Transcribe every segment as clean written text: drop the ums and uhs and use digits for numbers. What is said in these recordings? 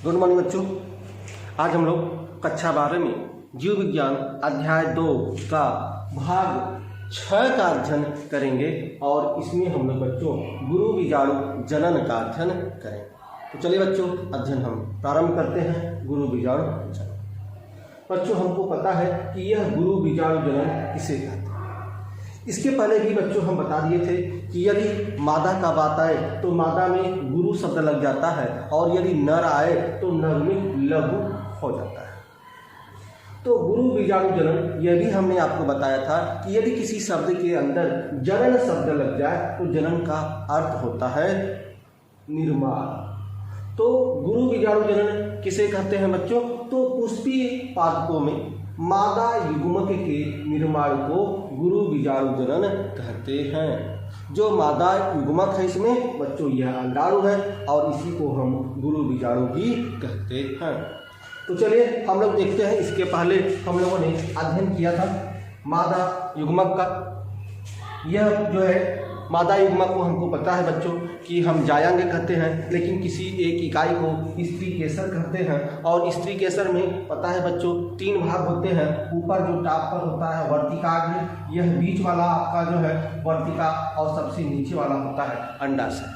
Good morning बच्चों। आज हम लोग कक्षा 12 में जीव विज्ञान अध्याय 2 का भाग 6 का अध्ययन करेंगे और इसमें हम लोग बच्चों गुरु बीजाणु जनन का अध्ययन करेंगे। तो चलिए बच्चों अध्ययन हम प्रारंभ करते हैं। गुरु बीजाणु जनन। बच्चों हमको पता है कि यह गुरु बीजाणु जनन किसे कहते हैं। इसके पहले भी बच्चों हम बता दिए थे कि यदि मादा का बात आए तो मादा में गुरु शब्द लग जाता है और यदि नर आए तो नर में लघु हो जाता है। तो गुरु बीजाणु जनन यह भी हमने आपको बताया था कि यदि किसी शब्द के अंदर जनन शब्द लग जाए तो जनन का अर्थ होता है निर्माण। तो गुरु बीजाणु जनन किसे कहते हैं बच्चों? तो पुष्पीय पादपों में मादा युग्मक के निर्माण को गुरु बीजाणु जनन कहते हैं। जो मादा युग्मक है इसमें बच्चों यह अंडाणु है और इसी को हम गुरु बीजाणु भी कहते हैं। तो चलिए हम लोग देखते हैं। इसके पहले हम लोगों ने अध्ययन किया था मादा युग्मक का। यह जो है मादा युग्मक को हमको पता है बच्चों कि हम जायांग कहते हैं, लेकिन किसी एक इकाई को स्त्री केसर कहते हैं। और स्त्री केसर में पता है बच्चों 3 भाग होते हैं। ऊपर जो टॉप पर होता है वर्तिकाग्र, यह बीच वाला आपका जो है वर्तिका, और सबसे नीचे वाला होता है अंडाशय।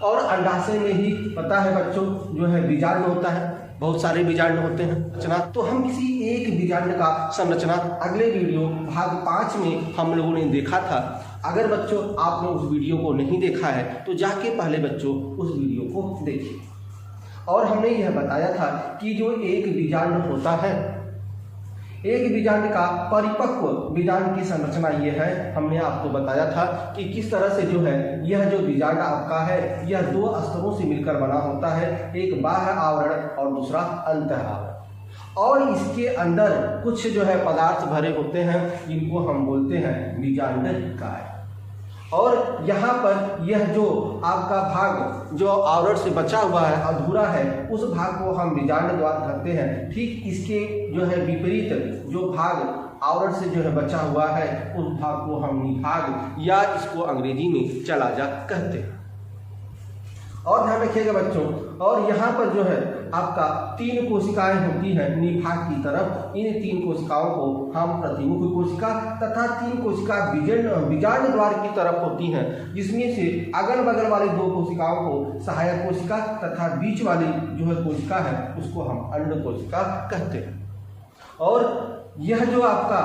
और अंडाशय में ही पता है बच्चों जो है बीजांड होता है। बहुत सारे बीजांड होते हैं रचना। तो हम किसी एक बीजांड का संरचना अगले वीडियो भाग 5 में हम लोगों ने देखा था। अगर बच्चों आपने उस वीडियो को नहीं देखा है तो जाके पहले बच्चों उस वीडियो को देखिए। और हमने यह बताया था कि जो एक बीजांड होता है, एक बीजांड का परिपक्व बीजांड की संरचना ये है। हमने आपको बताया था कि किस तरह से जो है यह जो बीजांड आपका है यह 2 स्तरों से मिलकर बना होता है, एक बाह्य आवरण और दूसरा अंतः आवरण। और इसके अंदर कुछ जो है पदार्थ भरे होते हैं जिनको हम बोलते हैं बीजांडकाय। और यहाँ पर यह जो आपका भाग जो आवरण से बचा हुआ है अधूरा है उस भाग को हम बीजांड द्वार कहते हैं। ठीक इसके जो है विपरीत जो भाग आवरण से जो है बचा हुआ है उस भाग को हम निभाग या इसको अंग्रेजी में चलाजा कहते हैं। और ध्यान रखिएगा बच्चों, और यहाँ पर जो है आपका 3 कोशिकाएं होती हैं निभाग की तरफ। इन 3 कोशिकाओं को हम प्रतिमुख कोशिका तथा 3 कोशिका बीजांड द्वार की तरफ होती हैं, जिसमें से अगल बगल वाली 2 कोशिकाओं को सहायक कोशिका तथा बीच वाली जो है कोशिका है उसको हम अंड कोशिका कहते हैं। और यह जो आपका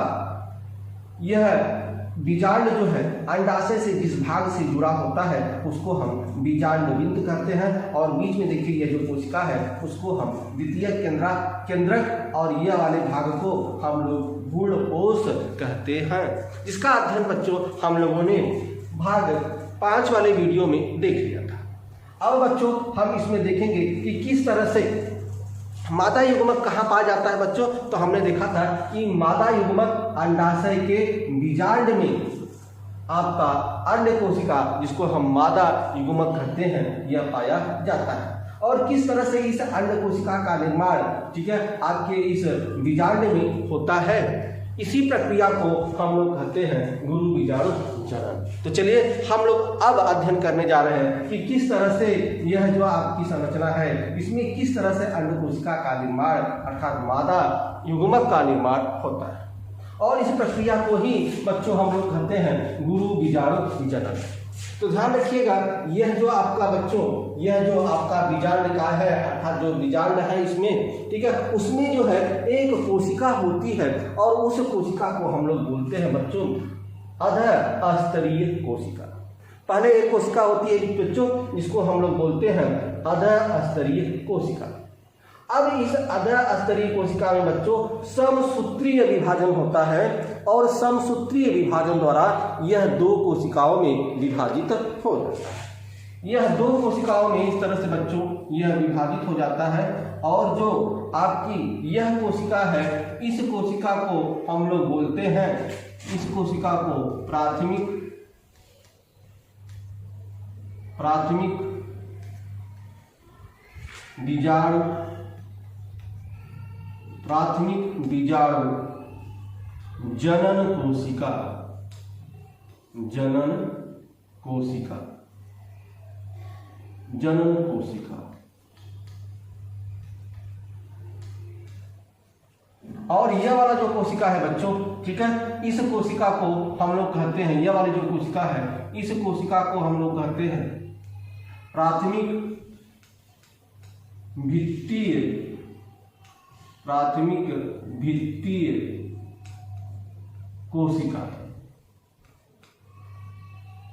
यह बीजांड जो है अंडाशय से जिस भाग से जुड़ा होता है उसको हम बीजांड बिंद कहते हैं। और बीच में देखिए यह जो कोशिका है उसको हम द्वितीयक केंद्रक और यह वाले भाग को हम लोग गुणकोश कहते हैं, जिसका अध्ययन बच्चों हम लोगों ने भाग 5 वाले वीडियो में देख लिया था। अब बच्चों हम इसमें देखेंगे कि किस तरह से मादा युग्मक कहाँ पाया जाता है बच्चों। तो हमने देखा था कि मादा युग्मक अंडाशय के बीजांड में आपका अंड कोशिका जिसको हम मादा युग्मक कहते हैं यह पाया जाता है। और किस तरह से इस अंड कोशिका का निर्माण ठीक है आपके इस बीजांड में होता है, इसी प्रक्रिया को हम लोग कहते हैं गुरु बीजाणु जनन। तो चलिए हम लोग अब अध्ययन करने जा रहे हैं कि किस तरह से यह जो आपकी संरचना है इसमें किस तरह से अंड कोशिका का निर्माण अर्थात मादा युग्मक का निर्माण होता है। और इस प्रक्रिया को ही बच्चों हम लोग कहते हैं गुरु बीजाणु जनन। तो ध्यान रखिएगा यह जो आपका बच्चों यह जो आपका बीजांड का है अर्थात जो बीजांड है इसमें ठीक है उसमें जो है एक कोशिका होती है और उस कोशिका को हम लोग बोलते हैं बच्चों अधस्तरीय कोशिका। पहले एक कोशिका होती है बच्चों जिसको हम लोग बोलते हैं अधस्तरीय कोशिका। अब इस अधस्तरीय कोशिका में बच्चों समसूत्रीय विभाजन होता है और समसूत्रीय विभाजन द्वारा यह 2 कोशिकाओं में विभाजित हो जाता है। यह 2 कोशिकाओं में इस तरह से बच्चों यह विभाजित हो जाता है। और जो आपकी यह कोशिका है इस कोशिका को हम लोग बोलते हैं, इस कोशिका को प्राथमिक बीजाणु जनन कोशिका और यह वाला जो कोशिका है बच्चों, ठीक है, इस कोशिका को हम लोग कहते हैं, यह वाली जो कोशिका है इस कोशिका को हम लोग कहते हैं प्राथमिक भित्तीय कोशिका।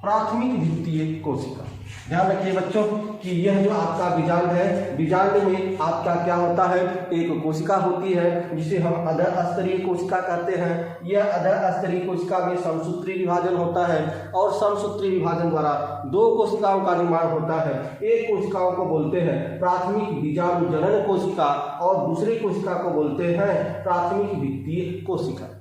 प्राथमिक भित्तीय कोशिका। ध्यान रखिए बच्चों कि यह जो आपका बीजांड है, बीजांड में आपका क्या होता है, एक कोशिका होती है जिसे हम अधः स्तरीय कोशिका कहते हैं। यह अधः स्तरीय कोशिका में समसूत्री विभाजन होता है और समसूत्री विभाजन द्वारा दो कोशिकाओं का निर्माण होता है। एक कोशिकाओं को बोलते हैं प्राथमिक बीजाणु जनन कोशिका और दूसरी कोशिका को बोलते हैं प्राथमिक भित्तीय कोशिका।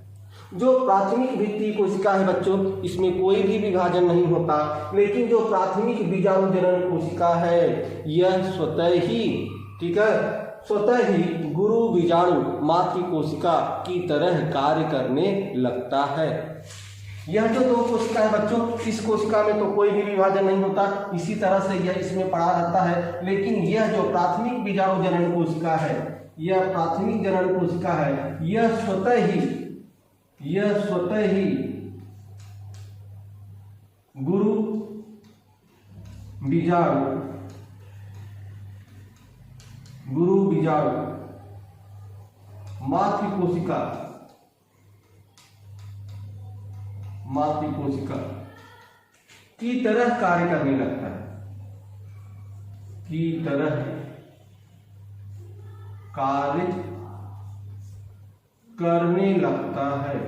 जो प्राथमिक भित्तीय कोशिका है बच्चों, इसमें कोई भी विभाजन नहीं होता, लेकिन जो प्राथमिक बीजाणु जनन कोशिका है यह स्वतः ही, ठीक है, स्वतः ही गुरु बीजाणु मातृ कोशिका की तरह कार्य करने लगता है। यह जो दो कोशिका है बच्चों, इस कोशिका में तो कोई भी विभाजन नहीं होता, इसी तरह से यह इसमें पड़ा रहता है। लेकिन यह जो प्राथमिक बीजाणु जनन कोशिका है, यह प्राथमिक जनन कोशिका है, यह स्वतः ही गुरु बीजाणु मातृ कोशिका की तरह कार्य करने लगता है, की तरह कार्य करने लगता है।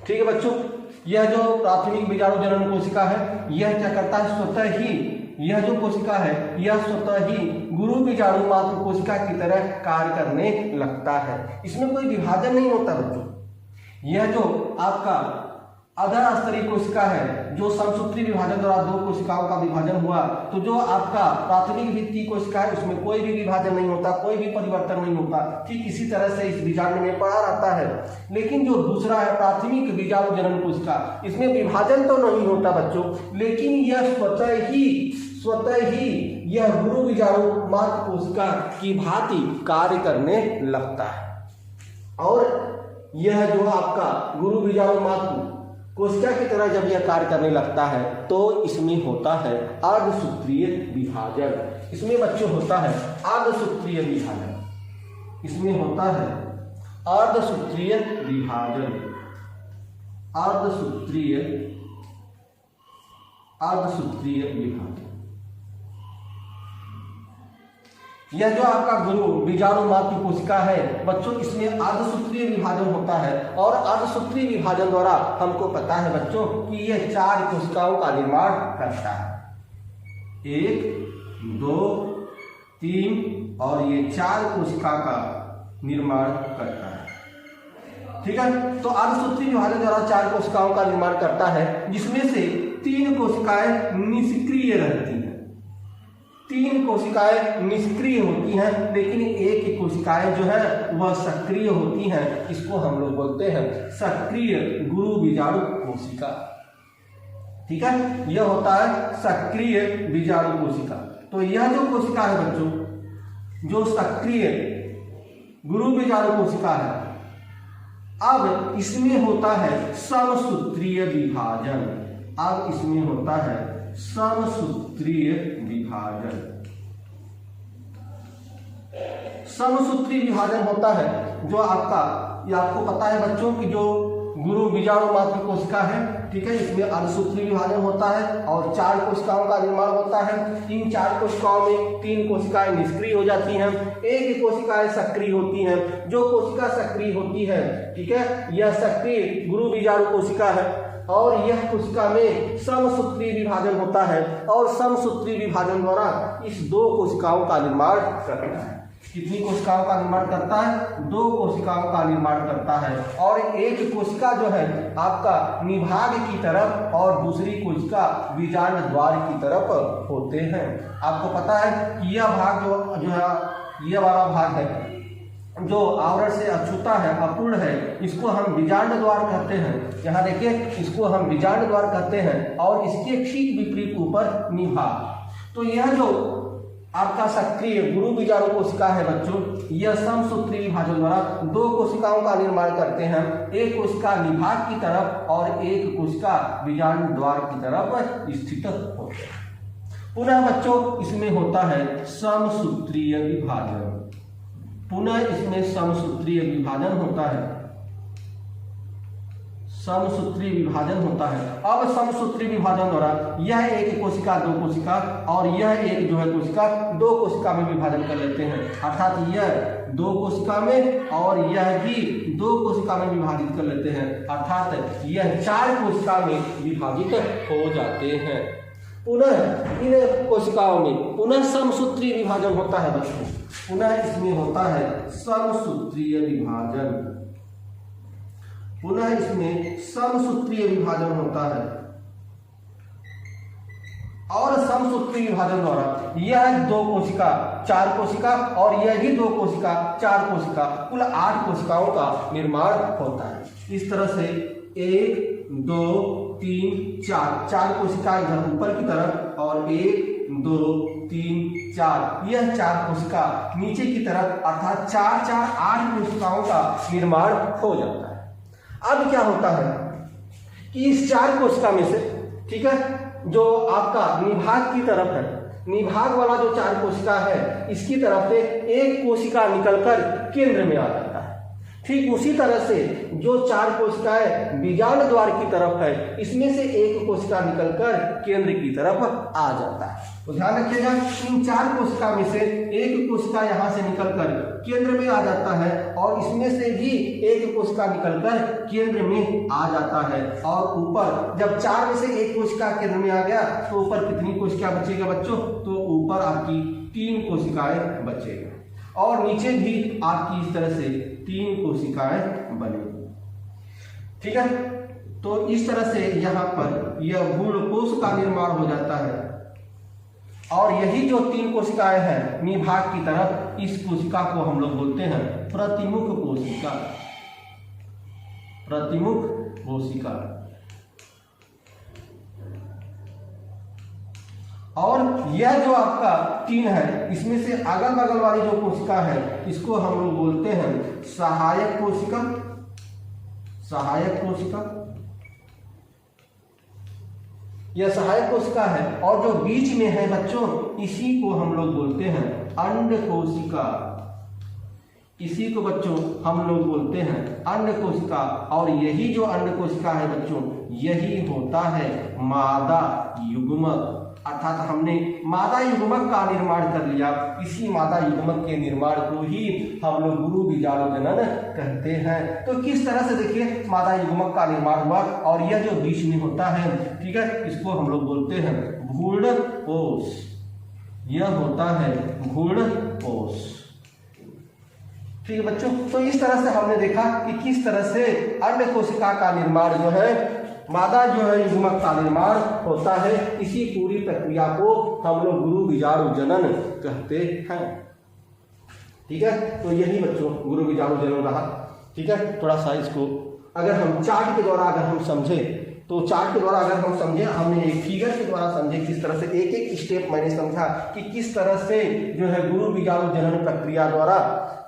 ठीक है बच्चों, यह जो प्राथमिक बीजाणु जनन कोशिका है यह क्या करता है, स्वतः ही, यह जो कोशिका है यह स्वतः ही गुरु बीजाणु मातृ कोशिका की तरह कार्य करने लगता है। इसमें कोई विभाजन नहीं होता बच्चों। यह जो आपका अधः स्तरीय कोशिका है, जो समसूत्री विभाजन द्वारा दो कोशिकाओं का विभाजन हुआ, तो जो आपका प्राथमिक भित्तीय कोशिका है उसमें कोई भी विभाजन नहीं होता, कोई भी परिवर्तन नहीं होता। ठीक इसी तरह से इस बीजांड में पड़ा रहता है। लेकिन जो दूसरा है प्राथमिक बीजाणु जनन कोशिका, इसमें विभाजन तो नहीं होता बच्चों, लेकिन यह स्वतः ही यह गुरु बीजाणु मातृ कोशिका की भांति कार्य करने लगता है। और यह जो आपका गुरु बीजाणु मातृ कोशिका की तरह जब यह कार्य करने लगता है तो इसमें होता है अर्धसूत्रीय विभाजन। इसमें बच्चों होता है अर्धसूत्रीय विभाजन, इसमें होता है अर्धसूत्रीय विभाजन, अर्धसूत्रीय विभाजन। यह जो आपका गुरु बीजाणु मातृ कोशिका है बच्चों, इसमें अर्धसूत्रीय विभाजन होता है और अर्धसूत्रीय विभाजन द्वारा हमको पता है बच्चों कि यह चार कोशिकाओं का निर्माण करता है। 1, 2, 3 और ये चार कोशिका का निर्माण करता है। ठीक है, तो अर्धसूत्रीय विभाजन द्वारा चार कोशिकाओं का निर्माण करता है, जिसमें से 3 कोशिकाएं निष्क्रिय रहती हैं। 3 कोशिकाएं निष्क्रिय होती हैं, लेकिन एक कोशिकाएं जो है वह सक्रिय होती हैं। इसको हम लोग बोलते हैं सक्रिय गुरु बीजाणु कोशिका। ठीक है, यह होता है सक्रिय बीजाणु कोशिका। तो यह जो कोशिका है बच्चों, जो सक्रिय गुरु बीजाणु कोशिका है, अब इसमें होता है समसूत्रीय विभाजन। अब इसमें होता है समसूत्रीय विभाजन। समसूत्रीय विभाजन होता है जो आपका, ये आपको पता है बच्चों कि जो गुरु बीजाणु मातृ कोशिका है, ठीक है, इसमें अर्धसूत्रीय विभाजन होता है और 4 कोशिकाओं का निर्माण होता है। इन 4 कोशिकाओं में 3 कोशिकाएं निष्क्रिय हो जाती हैं, एक कोशिकाएं सक्रिय होती हैं। जो कोशिका सक्रिय होती है, ठीक है, यह सक्रिय गुरु बीजाणु कोशिका है और यह कोशिका में समसूत्रीय विभाजन होता है और समसूत्रीय विभाजन द्वारा इस 2 कोशिकाओं का निर्माण करता है। कितनी कोशिकाओं का निर्माण करता है? 2 कोशिकाओं का निर्माण करता है। और एक कोशिका जो है आपका निभाग की तरफ और दूसरी कोशिका बीजांड द्वार की तरफ होते हैं। आपको पता है कि यह भाग जो है, यह वाला भाग है जो आवरण से अछूता है, अपूर्ण है, इसको हम बीजांड द्वार कहते हैं। यहाँ देखिए, इसको हम बीजांड द्वार कहते हैं और इसके ठीक विपरीत ऊपर निभाग। तो यह जो आपका सक्रिय गुरु बीजाणु कोशिका है बच्चों, यह समसूत्री विभाजन द्वारा दो कोशिकाओं का निर्माण करते हैं, एक कोशिका निभाग की तरफ और एक कोशिका बीजाणु द्वार की तरफ स्थित होते हैं। पुनः बच्चों इसमें होता है समसूत्रीय विभाजन, पुनः इसमें समसूत्रीय विभाजन होता है, समसूत्री विभाजन होता है। अब समसूत्री विभाजन द्वारा यह एक कोशिका दो कोशिका और यह एक जो है कोशिका दो कोशिका में विभाजन कर लेते हैं, अर्थात यह दो कोशिका में और यह भी दो कोशिका में विभाजित कर लेते हैं, अर्थात यह चार कोशिका में विभाजित हो जाते हैं। पुनः इन कोशिकाओं में पुनः समसूत्री विभाजन होता है बच्चों, पुनः इसमें होता है समसूत्रीय विभाजन, पुनः इसमें समसूत्रीय विभाजन होता है और समसूत्री विभाजन द्वारा यह दो कोशिका चार कोशिका और यह भी दो कोशिका चार कोशिका कुल 8 कोशिकाओं का निर्माण होता है। इस तरह से 1 2 3 4 कोशिका इधर ऊपर की तरफ और 1 2 3 4 यह 4 कोशिका नीचे की तरफ, अर्थात 4 4 8 कोशिकाओं का निर्माण हो जाता है। अब क्या होता है कि इस 4 कोशिका में से, ठीक है, जो आपका निभाग की तरफ है, निभाग वाला जो 4 कोशिका है इसकी तरफ से एक कोशिका निकलकर केंद्र में आ जाता है। ठीक उसी तरह से जो 4 कोशिकाएं बीजांड द्वार की तरफ है इसमें से एक कोशिका निकलकर केंद्र की तरफ आ जाता है। तो ध्यान रखिएगा, इन 4 कोशिका में से एक कोशिका यहाँ से निकलकर केंद्र में आ जाता है और इसमें से भी एक कोशिका निकलकर केंद्र में आ जाता है। और ऊपर जब 4 में से एक कोशिका केंद्र में आ गया तो ऊपर कितनी कोशिका बचेगा बच्चों? तो ऊपर आपकी 3 कोशिकाएं बचेगा और नीचे भी आपकी इस तरह से 3 कोशिकाएं बनेगी। ठीक है, तो इस तरह से यहाँ पर यह भ्रूणकोश का निर्माण हो जाता है और यही जो 3 कोशिकाएं हैं निभाग की तरफ, इस कोशिका को हम लोग बोलते हैं प्रतिमुख कोशिका, प्रतिमुख कोशिका। और यह जो आपका 3 है इसमें से अगल बगल वाली जो कोशिका है इसको हम लोग बोलते हैं सहायक कोशिका, सहायक कोशिका, यह सहायक कोशिका है। और जो बीच में है बच्चों इसी को हम लोग बोलते हैं अंड कोशिका, इसी को बच्चों हम लोग बोलते हैं अंड कोशिका। और यही जो अंड कोशिका है बच्चों यही होता है मादा युग्मक, अर्थात हमने मादा युग्मक का निर्माण कर लिया। इसी मादा युग्मक के निर्माण को ही हम लोग गुरु बीजाणु जनन कहते हैं। तो किस तरह से देखिए मादा युग्मक का निर्माण हुआ और यह जो बीच में होता है, ठीक है, इसको हम लोग बोलते हैं भ्रूणकोश, यह होता है भ्रूणकोश। ठीक है बच्चों, तो इस तरह से हमने देखा कि किस तरह से अंड कोशिका का निर्माण जो है, मादा जो है युग्मक का निर्माण होता है। इसी पूरी प्रक्रिया को हम लोग गुरु बीजाणु जनन कहते हैं। ठीक है, तो यही बच्चों गुरु बीजाणु जनन रहा। ठीक है, थोड़ा सा इसको अगर हम चार्ट के द्वारा अगर हम समझे तो चार्ट के द्वारा अगर हम समझे, हमने एक फिगर के द्वारा समझे किस तरह से एक एक स्टेप मैंने समझा कि किस तरह से जो है गुरु बीजाणु जनन प्रक्रिया द्वारा,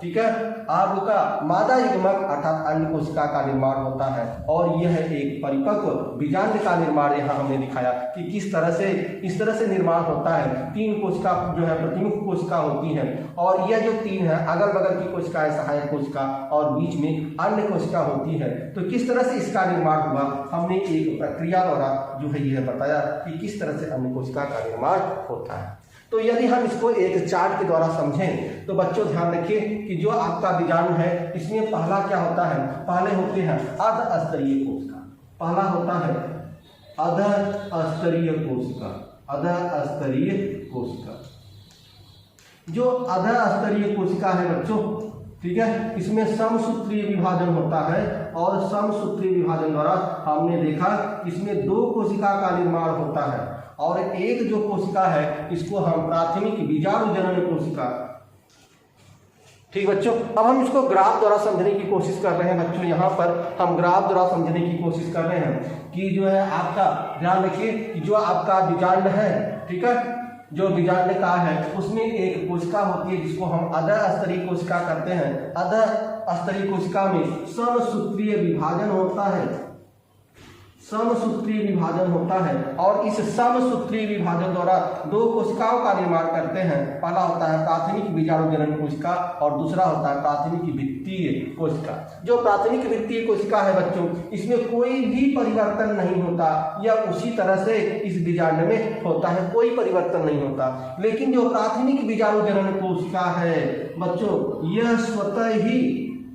ठीक है, आपका मादा युग्मक अर्थात अंड कोशिका का निर्माण होता है। और यह एक परिपक्व बीजांड का निर्माण यहाँ हमने दिखाया कि किस तरह से इस तरह से निर्माण होता है। 3 कोशिका जो है प्रतिमुख कोशिका होती है और यह जो 3 है अगल बगल की कोशिका है सहायक कोशिका और बीच में अंड कोशिका होती है। तो किस तरह से इसका निर्माण हुआ हमने एक प्रक्रिया द्वारा जो है यह बताया कि किस तरह से अंड कोशिका का निर्माण होता है। तो यदि हम इसको एक चार्ट के द्वारा समझें तो बच्चों ध्यान रखिए कि जो आपका बीजाणु है इसमें पहला क्या होता है, पहले होते हैं अध स्तरीय कोशिका, पहला होता है अध स्तरीय कोशिका, अध स्तरीय कोशिका। जो अध स्तरीय कोशिका है बच्चों, ठीक है, इसमें समसूत्रीय विभाजन होता है और समसूत्रीय विभाजन द्वारा हमने देखा इसमें 2 कोशिका का निर्माण होता है और एक जो कोशिका है इसको हम प्राथमिक बीजाणु जनन कोशिका। ठीक बच्चों, अब हम इसको ग्राफ द्वारा समझने की कोशिश कर रहे हैं बच्चों। यहाँ पर हम ग्राफ द्वारा समझने की कोशिश कर रहे हैं कि जो है आपका ध्यान रखिए कि जो आपका बीजांड है, ठीक है, जो बीजांड का है उसमें एक कोशिका होती है जिसको हम अधः स्तरीय कोशिका कहते हैं। अधः स्तरीय कोशिका में समसूत्रीय विभाजन होता है, समसूत्रीय विभाजन होता है और इस समसूत्रीय विभाजन द्वारा दो कोशिकाओं का निर्माण करते हैं। पहला होता है प्राथमिक बीजाणु जनन कोशिका और दूसरा होता है प्राथमिक वित्तीय कोशिका। जो प्राथमिक वित्तीय कोशिका है बच्चों, इसमें कोई भी परिवर्तन नहीं होता, यह उसी तरह से इस बीजांड में होता है, कोई परिवर्तन नहीं होता। लेकिन जो प्राथमिक बीजाणु जनन कोशिका है बच्चों, यह स्वतः ही,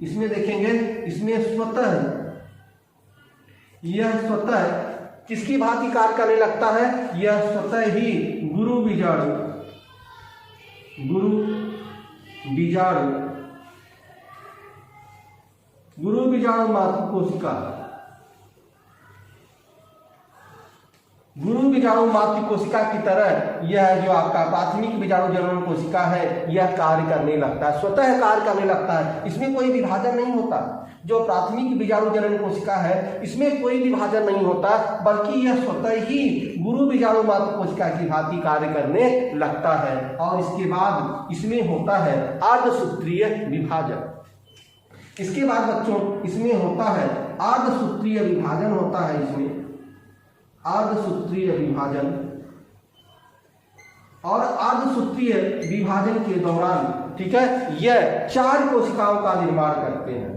इसमें देखेंगे, इसमें यह स्वतः किसकी भांति कार्य करने लगता है? यह स्वतः ही गुरु बीजाणु मातृ कोशिका, गुरु बीजाणु मातृ कोशिका की तरह यह जो आपका प्राथमिक बीजाणु जनन कोशिका है यह कार्य करने लगता है, स्वतः कार्य करने लगता है। इसमें कोई विभाजन नहीं होता। जो प्राथमिक बीजाणु जनन कोशिका है इसमें कोई विभाजन नहीं होता, बल्कि यह स्वतः ही गुरु बीजाणु मातृ कोशिका की भांति कार्य करने लगता है। और इसके बाद इसमें होता है अर्धसूत्रीय विभाजन। इसके बाद बच्चों इसमें होता है अर्धसूत्रीय विभाजन होता है, इसमें अर्धसूत्रीय विभाजन। और अर्धसूत्रीय विभाजन के दौरान, ठीक है, यह 4 कोशिकाओं का निर्माण करते हैं।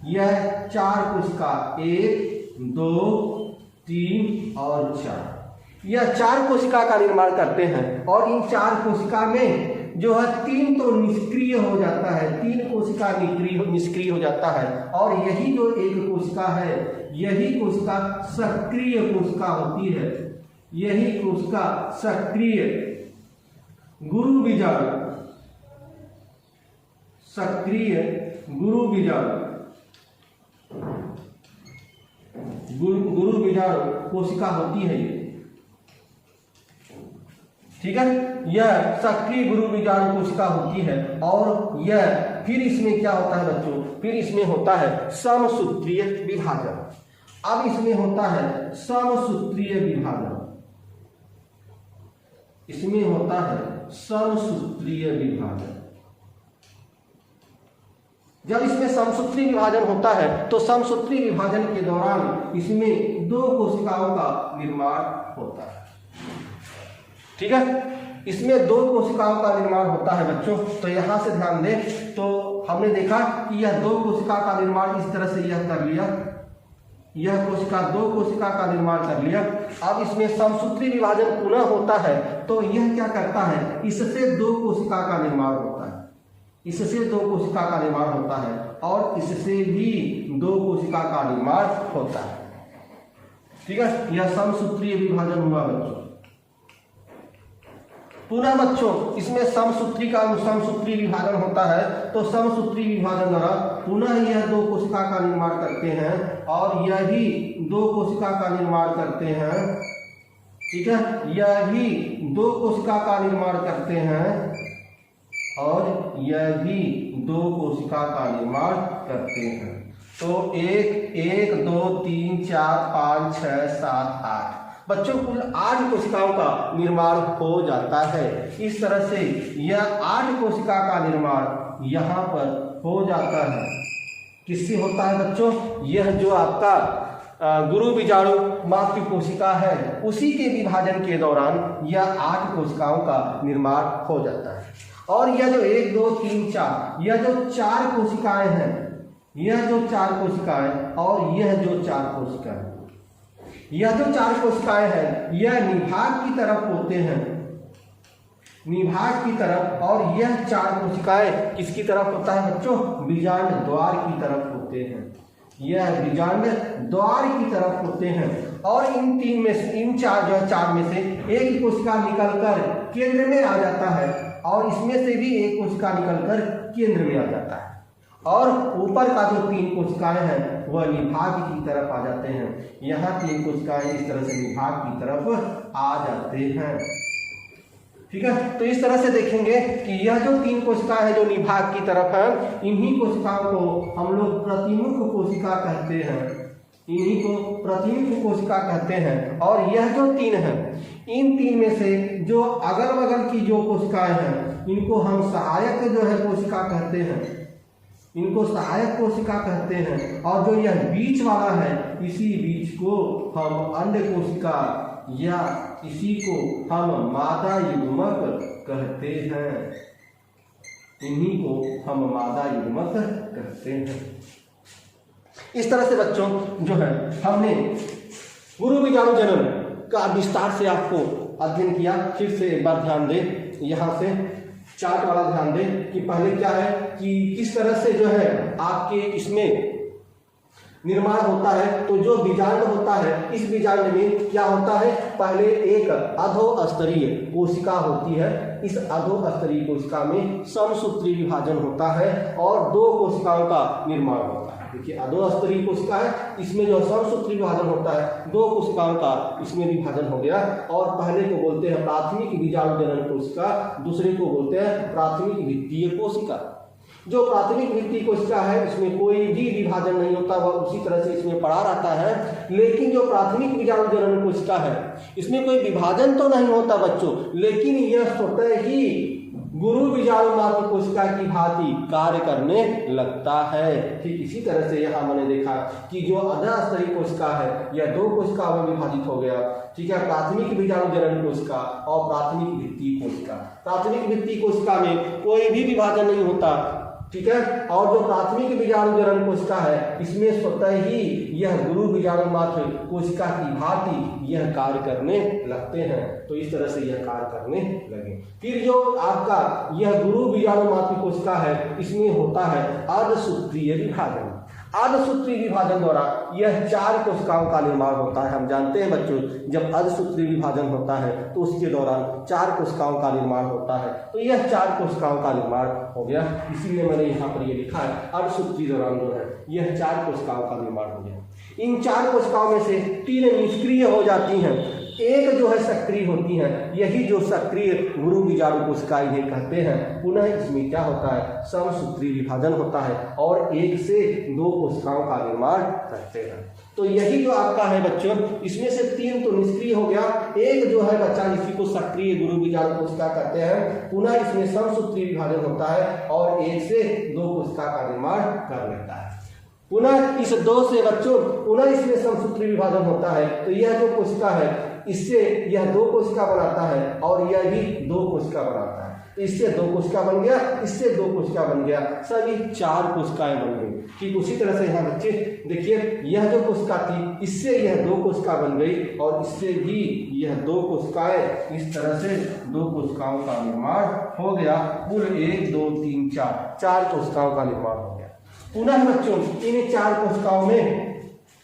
यह 4 कोशिका, 1, 2, 3 और 4, यह 4 कोशिका का निर्माण करते हैं। और इन 4 कोशिका में जो है 3 तो निष्क्रिय हो जाता है, 3 कोशिका निष्क्रिय हो जाता है और यही जो एक कोशिका है, यही कोशिका सक्रिय कोशिका होती है। यही कोशिका सक्रिय गुरु बीजाणु, सक्रिय गुरु बीजाणु कोशिका होती है ये, ठीक है। यह सक्रिय गुरु बीजाणु कोशिका होती है और यह फिर इसमें क्या होता है बच्चों, फिर इसमें होता है समसूत्रीय विभाजन। अब इसमें होता है समसूत्रीय विभाजन, इसमें होता है समसूत्रीय विभाजन। जब इसमें समसूत्री विभाजन होता है तो समसूत्री विभाजन के दौरान इसमें 2 कोशिकाओं का निर्माण होता है, ठीक है। इसमें 2 कोशिकाओं का निर्माण होता है बच्चों। तो यहां से ध्यान दें तो हमने देखा कि यह 2 कोशिका का निर्माण इस तरह से यह कर लिया, यह कोशिका 2 कोशिका का निर्माण कर लिया। अब इसमें समसूत्री विभाजन पुनः होता है तो यह क्या करता है, इससे 2 कोशिका का निर्माण होता है, इससे 2 कोशिका का निर्माण होता है और इससे भी 2 कोशिका का निर्माण होता है, ठीक है। यह समसूत्रीय विभाजन हुआ बच्चों। पुनः बच्चों इसमें समसूत्री विभाजन होता है तो समसूत्री विभाजन द्वारा पुनः यह 2 कोशिका का निर्माण करते हैं और यही 2 कोशिका का निर्माण करते हैं, ठीक है। यही 2 कोशिका का निर्माण करते हैं और यह भी 2 कोशिका का निर्माण करते हैं। तो 1, 2, 3, 4, 5, 6, 7, 8 बच्चों कुल 8 कोशिकाओं का निर्माण हो जाता है। इस तरह से यह 8 कोशिका का निर्माण यहाँ पर हो जाता है। किससे होता है बच्चों? यह जो आपका गुरु बीजाणु मातृ कोशिका है उसी के विभाजन के दौरान यह 8 कोशिकाओं का निर्माण हो जाता है। और यह जो 1, 2, 3, 4 यह जो 4 कोशिकाएं हैं, यह जो 4 कोशिकाएं और यह जो 4 कोशिकाएं, यह जो 4 कोशिकाएं हैं यह निभाग की तरफ होते हैं, निभाग की तरफ। और यह 4 कोशिकाएं किसकी तरफ होता है बच्चों? बीजांड द्वार की तरफ होते हैं। यह बीजांड द्वार की तरफ होते हैं। और इन 3 में से, इन 4 में से एक कोशिका निकलकर केंद्र में आ जाता है और इसमें से भी एक कोशिका निकलकर केंद्र में आ जाता है और ऊपर का जो 3 कोशिकाएं हैं वह निभाग की तरफ आ जाते हैं। यहाँ 3 कोशिकाएं इस तरह से निभाग की तरफ आ जाते हैं, ठीक है। तो इस तरह से देखेंगे कि यह जो 3 कोशिकाएं हैं जो निभाग की तरफ है, इन्हीं कोशिकाओं को हम लोग प्रतिमुख कोशिका कहते हैं। इन्हीं को प्राथमिक कोशिका कहते हैं। और यह जो तीन है, इन तीन में से जो अगल बगल की जो कोशिकाएं हैं इनको हम सहायक जो है कोशिका कहते हैं, इनको सहायक कोशिका कहते हैं। और जो यह बीच वाला है, इसी बीच को हम अंड कोशिका या इसी को हम मादा युग्मक कहते हैं, इन्हीं को हम मादा युग्मक कहते हैं। इस तरह से बच्चों जो है हमने गुरु बीजाणु जनन का विस्तार से आपको अध्ययन किया। फिर से एक बार ध्यान दें, यहाँ से चार्ट वाला ध्यान दें कि पहले क्या है कि किस तरह से जो है आपके इसमें निर्माण होता है। तो जो बीजांड होता है, इस बीजांड में क्या होता है, पहले एक अधोस्तरीय कोशिका होती है। इस अधोस्तरीय कोशिका में समसूत्री विभाजन होता है और दो कोशिकाओं का निर्माण होता है। देखिए अधोस्तरीय कोशिका है, इसमें जो समसूत्री विभाजन होता है, दो कोशिकाओं का इसमें विभाजन हो गया। और पहले को बोलते हैं प्राथमिक बीजाणु जनन कोशिका, दूसरे को बोलते हैं प्राथमिक भित्तीय कोशिका। जो प्राथमिक भित्तीय कोशिका है इसमें कोई भी विभाजन नहीं होता, वह उसी तरह से इसमें पड़ा रहता है। लेकिन जो प्राथमिक बीजाणु जनन कोशिका है इसमें कोई विभाजन तो नहीं होता बच्चों, लेकिन यह स्वतः ही गुरु बीजाणु मात्र कोशिका की भांति कार्य करने लगता है। ठीक इसी तरह से यहाँ मैंने देखा कि जो अधस्तरीय कोशिका है यह दो कोशिका में विभाजित हो गया। ठीक है, प्राथमिक बीजाणु जनन कोशिका और प्राथमिक भित्तीय कोशिका। प्राथमिक भित्तीय कोशिका में कोई भी विभाजन नहीं होता, ठीक है। और जो प्राथमिक बीजाणु जनन कोशिका है इसमें स्वतः ही यह गुरु बीजाणु मात्र कोशिका की भांति यह कार्य करने लगते हैं। तो इस तरह से यह कार्य करने लगे। फिर जो आपका यह गुरु बीजाणु मात्र कोशिका है इसमें होता है अर्धसूत्रीय विभाजन। अर्धसूत्रीय विभाजन द्वारा यह चार कोशिकाओं का निर्माण होता है। हम जानते हैं बच्चों, जब अर्धसूत्रीय विभाजन होता है तो उसके दौरान चार कोशिकाओं का निर्माण होता है। तो यह चार कोशिकाओं का निर्माण हो गया, इसीलिए मैंने यहाँ पर ये लिखा है अर्धसूत्रीय दौरान जो है यह चार कोशिकाओं का निर्माण हो गया। इन चार कोशिकाओं में से तीन निष्क्रिय हो जाती हैं, एक जो है सक्रिय होती है। यही जो सक्रिय गुरु बीजाणु कोशिका इन्हें कहते हैं। पुनः इसमें क्या होता है, समसूत्री विभाजन होता है और एक से दो कोशिकाओं का निर्माण करते हैं। तो यही जो आपका है बच्चों, इसमें से तीन तो निष्क्रिय हो गया, एक जो है बच्चा इसी को सक्रिय गुरु बीजाणु कोशिका कहते हैं। पुनः इसमें समसूत्री विभाजन होता है और एक से दो कोशिका का निर्माण कर लेता है। पुनः इस दो से बच्चों पुनः इसमें समसूत्री विभाजन होता है। तो यह जो कोशिका है इससे यह दो कोशिका बनाता है और यह भी दो कोशिका बनाता है। तो इससे दो कोशिका बन गया, इससे दो कोशिका बन गया, सभी चार कोशिकाएं बन गई। ठीक उसी तरह से यहाँ बच्चे देखिए, यह जो कोशिका थी इससे यह दो कोशिका बन गई और इससे भी यह दो कोशिकाएं, इस तरह से दो कोशिकाओं का निर्माण हो गया। कुल 1 2 3 4 चार कोशिकाओं का निर्माण हो गया। पुनः बच्चों इन चार कोशिकाओं में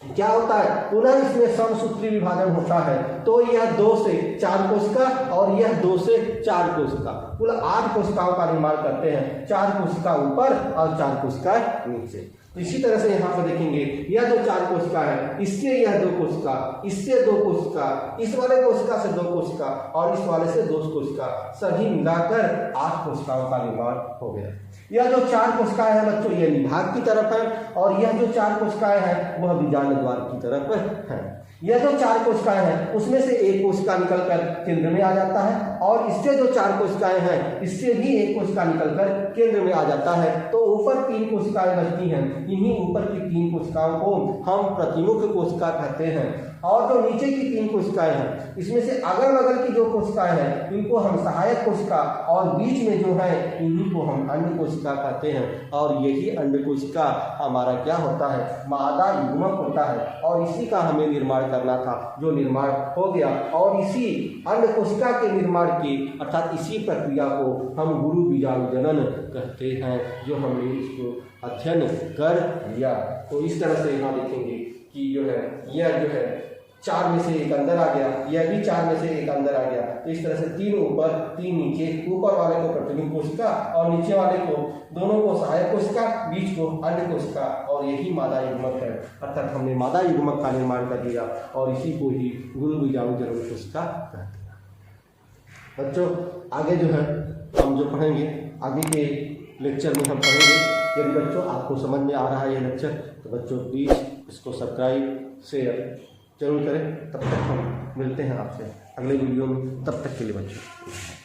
क्या होता है, पुनः इसमें समसूत्री विभाजन होता है। तो यह 2 से 4 कोशिका और यह 2 से 4 कोशिका, कुल 8 कोशिकाओं का निर्माण करते हैं। 4 कोशिका ऊपर और 4 कोशिका नीचे। तो इसी तरह से यहाँ पर देखेंगे, यह जो 4 कोशिका है इससे यह 2 कोशिका, इससे 2 कोशिका, इस वाले कोशिका से 2 कोशिका और इस वाले से 2 कोशिका, सभी मिलाकर 8 कोशिकाओं का निर्माण हो गया। यह जो 4 कोशिकाएं हैं बच्चों यह निभाग की तरफ है और यह जो 4 कोशिकाएं हैं वह बीजांड द्वार की तरफ है। यह जो 4 कोशिकाएं हैं उसमें से एक कोशिका निकलकर केंद्र में आ जाता है और इससे जो 4 कोशिकाएं हैं इससे भी एक कोशिका निकलकर केंद्र में आ जाता है। तो ऊपर 3 कोशिकाएं बचती हैं, इन्हीं ऊपर की 3 कोशिकाओं को हम प्रतिमुख कोशिका कहते हैं। और जो नीचे की 3 कोशिकाएं हैं इसमें से अगल बगल की जो कोशिकाएं हैं इनको हम सहायक कोशिका और बीच में जो है इन्हीं को हम अंड कोशिका कहते हैं। और यही अंड कोशिका हमारा क्या होता है, मादा युग्मक होता है और इसी का हमें निर्माण करना था, जो निर्माण हो गया। और इसी अंड कोशिका के निर्माण की अर्थात इसी प्रक्रिया को हम गुरु बीजाणु जनन कहते हैं, जो हमने इसको अध्ययन कर लिया। तो इस तरह से यहाँ देखेंगे कि जो है यह जो है 4 में से एक अंदर आ गया, यह भी 4 में से एक अंदर आ गया। तो इस तरह से 3 ऊपर 3 नीचे, ऊपर वाले को प्रतिमुख कोशिका और नीचे वाले को दोनों को सहायक कोशिका, बीच को अंड कोशिका और यही मादा युग्मक है। अर्थात हमने मादा युग्मक का निर्माण कर दिया और इसी को ही गुरु बीजाणु जनन कोशिका कहते हैं। बच्चों आगे जो है हम जो पढ़ेंगे, आगे के लेक्चर में हम पढ़ेंगे। यदि बच्चों आपको समझ में आ रहा है ये लेक्चर तो बच्चों प्लीज़ इसको सब्सक्राइब शेयर जरूर करें। तब तक हम मिलते हैं आपसे अगले वीडियो में, तब तक के लिए बच्चों।